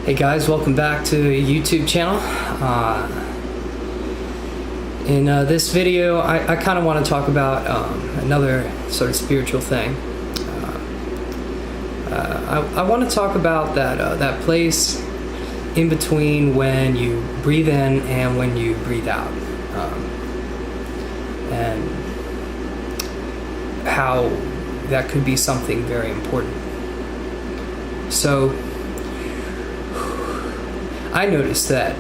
Hey guys, welcome back to the YouTube channel. In this video, I kind of want to talk about another sort of spiritual thing. I want to talk about that place in between when you breathe in and when you breathe out, and how that could be something very important. So I noticed that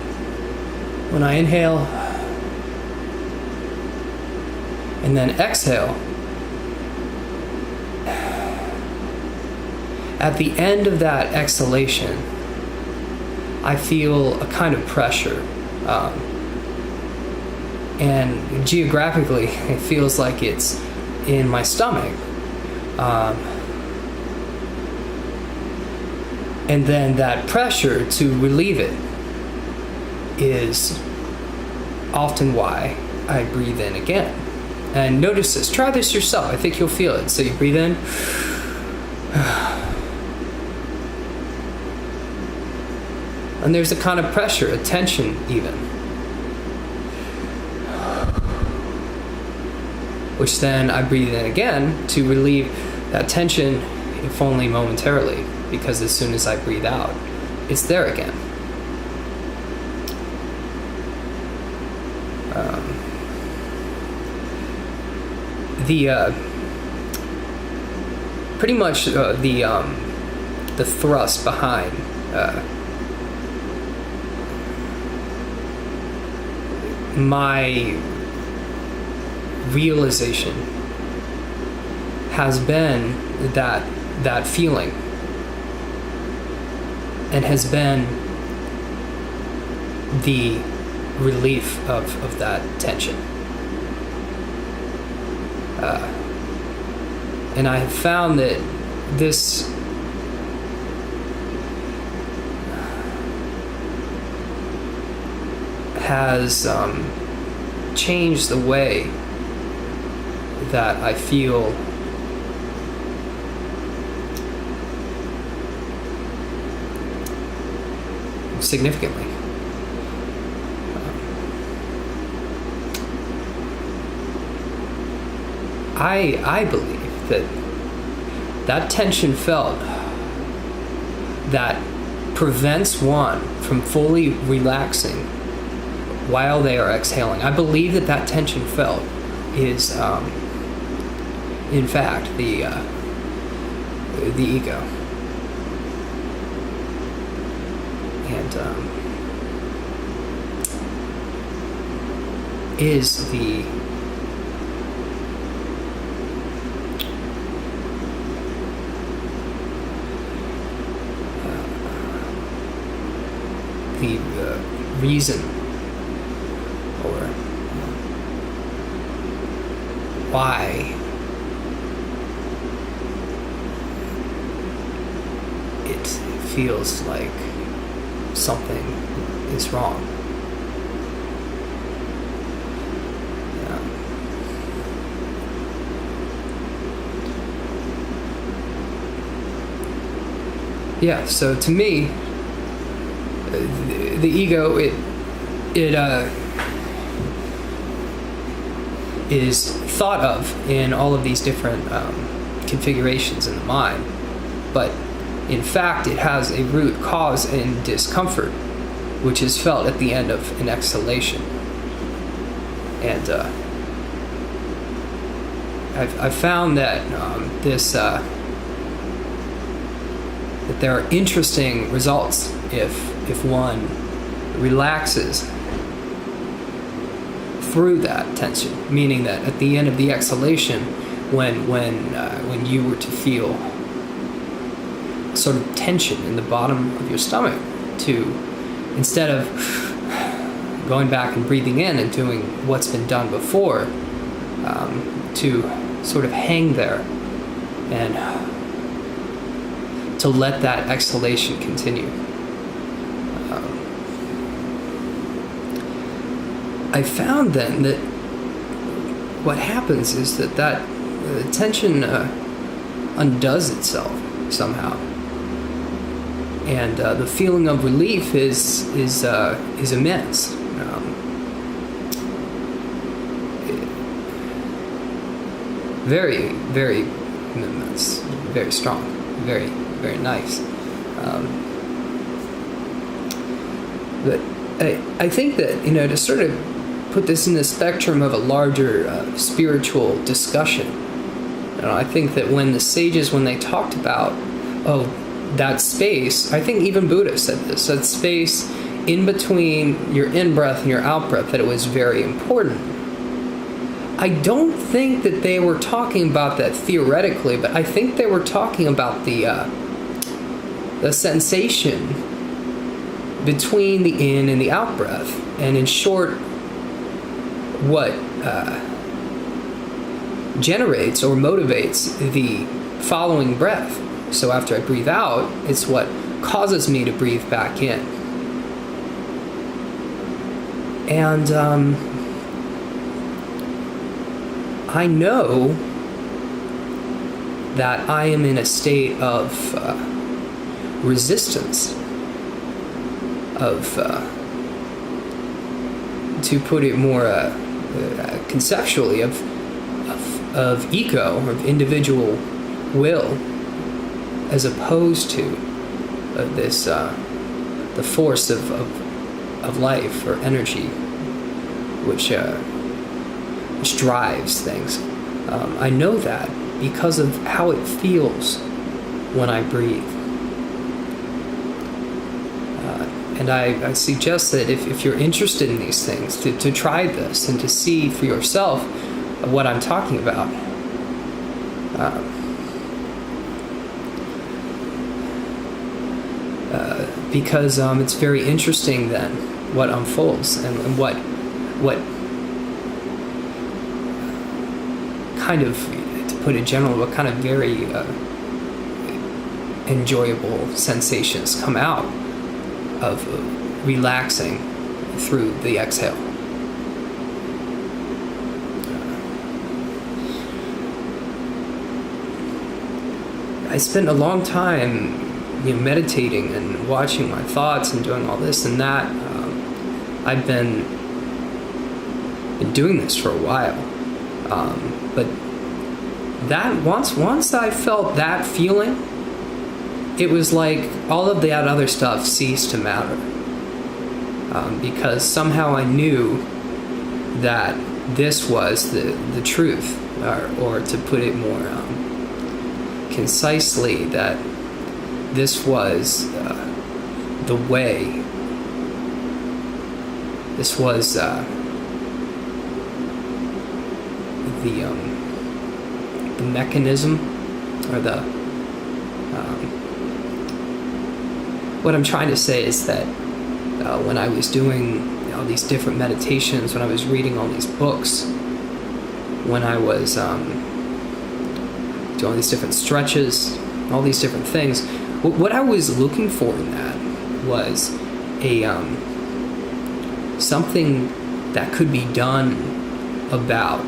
when I inhale and then exhale, at the end of that exhalation, I feel a kind of pressure. And geographically, it feels like it's in my stomach. And then that pressure to relieve it is often why I breathe in again. And notice this. Try this yourself. I think you'll feel it. So you breathe in. And there's a kind of pressure, a tension even. Which then I breathe in again to relieve that tension, if only momentarily. Because as soon as I breathe out, it's there again. Pretty much the thrust behind my realization has been that feeling, and has been the relief of that tension. And I have found that this has changed the way that I feel significantly. I believe that tension felt that prevents one from fully relaxing while they are exhaling. I believe that tension felt is in fact the ego. And is the reason, or why it feels like something is wrong. Yeah, so to me, the ego, it is thought of in all of these different configurations in the mind, but in fact it has a root cause in discomfort, which is felt at the end of an exhalation. And I've found that that there are interesting results if one relaxes through that tension, meaning that at the end of the exhalation, when you were to feel sort of tension in the bottom of your stomach, to, instead of going back and breathing in and doing what's been done before, to sort of hang there and to let that exhalation continue. I found then that what happens is that tension undoes itself somehow. and the feeling of relief is immense. Very, very immense, very strong, very, very nice. But I think that, to sort of put this in the spectrum of a larger spiritual discussion, I think that when the sages, when they talked about, that space, I think even Buddha said this, that space in between your in-breath and your out-breath, that it was very important. I don't think that they were talking about that theoretically, but I think they were talking about the sensation between the in and the out breath. And in short, what generates or motivates the following breath. So after I breathe out, it's what causes me to breathe back in. And I know that I am in a state of resistance, to put it more conceptually, of ego, of individual will, as opposed to this the force of life or energy, which drives things. I know that because of how it feels when I breathe. And I suggest that if you're interested in these things, to try this and to see for yourself what I'm talking about. Because it's very interesting then what unfolds and what kind of, to put it generally, what kind of very enjoyable sensations come out of relaxing through the exhale. I spent a long time meditating and watching my thoughts and doing all this and that. I've been doing this for a while. But that once I felt that feeling, it was like all of that other stuff ceased to matter. Because somehow I knew that this was the truth, or to put it more concisely, that this was the way. This was the mechanism, or what I'm trying to say is that when I was doing all these different meditations, when I was reading all these books, when I was doing all these different stretches, all these different things, what I was looking for in that was something that could be done about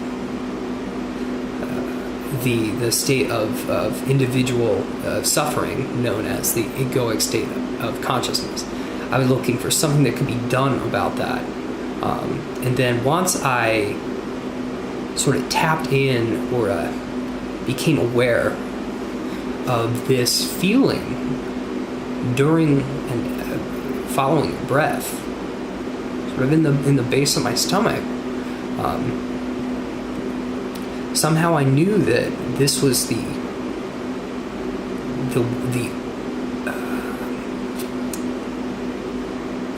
the state of individual suffering known as the egoic state of consciousness. I was looking for something that could be done about that. And then once I sort of tapped in, or became aware of this feeling during and following a breath, sort of in the base of my stomach, somehow I knew that this was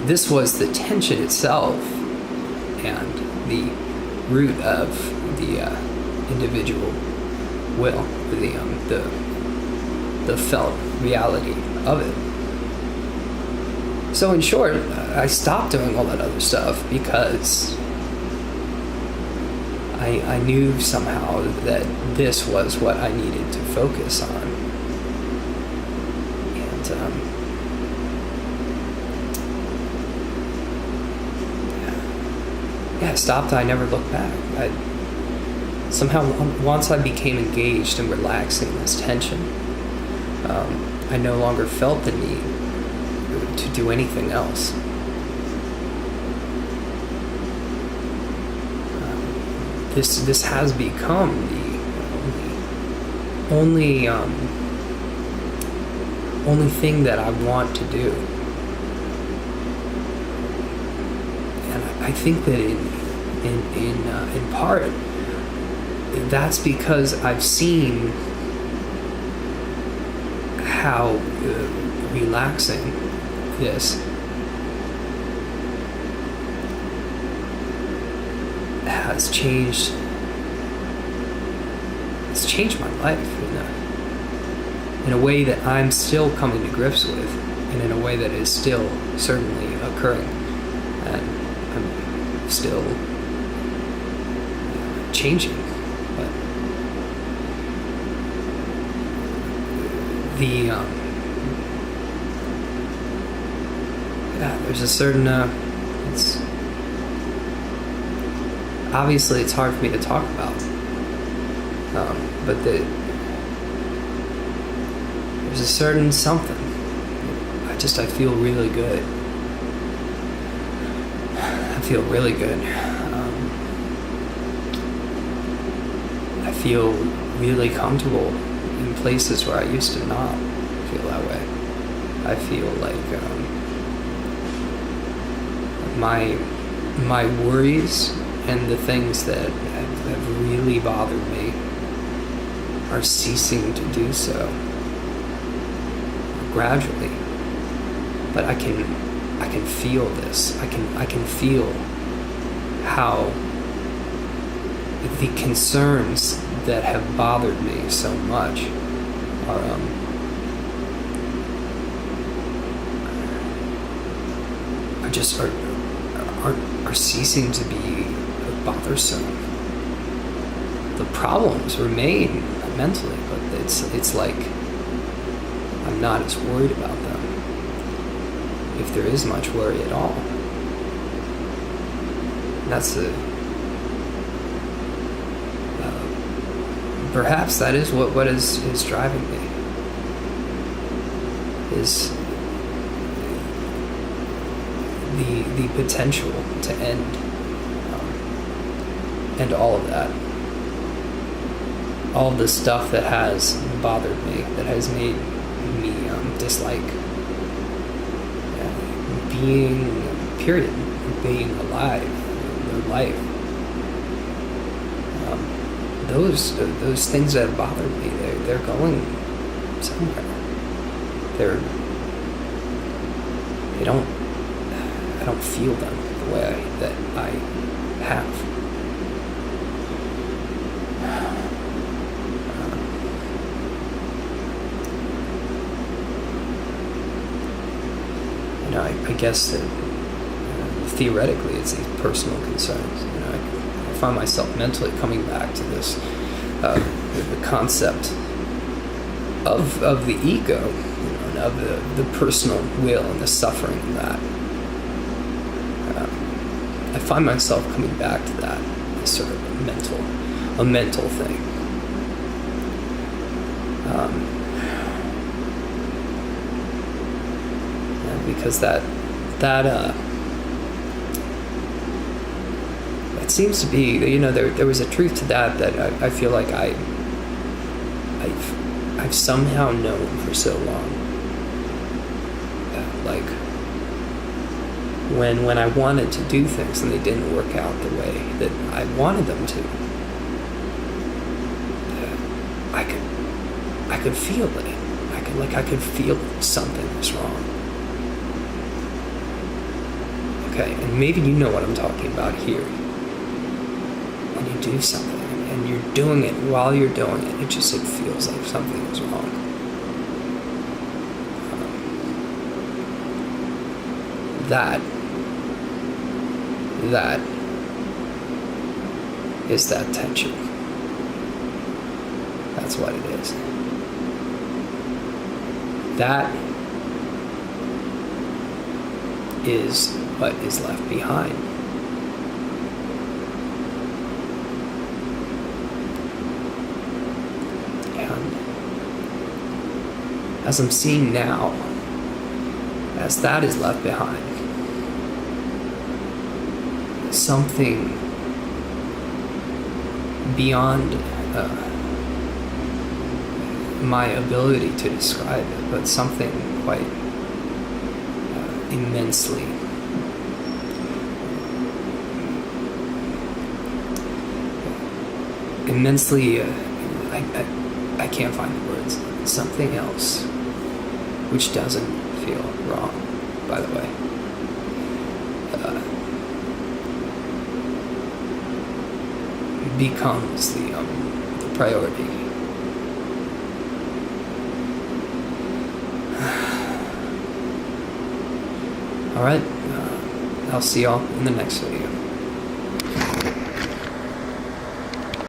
this was the tension itself, and the root of the individual will, the felt reality of it. So in short, I stopped doing all that other stuff because I knew somehow that this was what I needed to focus on. And I stopped. I never looked back. Somehow, once I became engaged in relaxing this tension, I no longer felt the need to do anything else. This has become the only thing that I want to do. And I think that in part, that's because I've seen how relaxing this has changed. It's changed my life in a way that I'm still coming to grips with, and in a way that is still certainly occurring, and I'm still changing. But there's a certain it's obviously it's hard for me to talk about, but there's a certain something. I feel really good. I feel really good. I feel really comfortable in places where I used to not feel that way. I feel like my worries and the things that have really bothered me are ceasing to do so gradually. But I can feel this. I can feel how the concerns that have bothered me so much are ceasing to be bothersome. The problems remain mentally, but it's like I'm not as worried about them, if there is much worry at all. That's perhaps that is what is driving me, is the potential to end all of that, all of the stuff that has bothered me, that has made me dislike being alive, life. Those things that have bothered me, they're going somewhere. I don't feel them the way that I have. I guess that theoretically it's these personal concerns. I find myself mentally coming back to this the concept of the ego, and of the personal will and the suffering in that. I find myself coming back to that as sort of a mental thing. Because that seems to be, there was a truth to that I feel like I've somehow known for so long. Like when I wanted to do things and they didn't work out the way that I wanted them to, I could feel it. I could feel something was wrong. Okay, and maybe you know what I'm talking about here. When you do something and you're doing it while you're doing it, it feels like something is wrong. That is that tension. That's what it is. That is what is left behind. And as I'm seeing now, as that is left behind, something beyond my ability to describe it, but something quite immensely I can't find the words. Something else which doesn't feel wrong, by the way. Becomes the priority. Alright, I'll see y'all in the next video.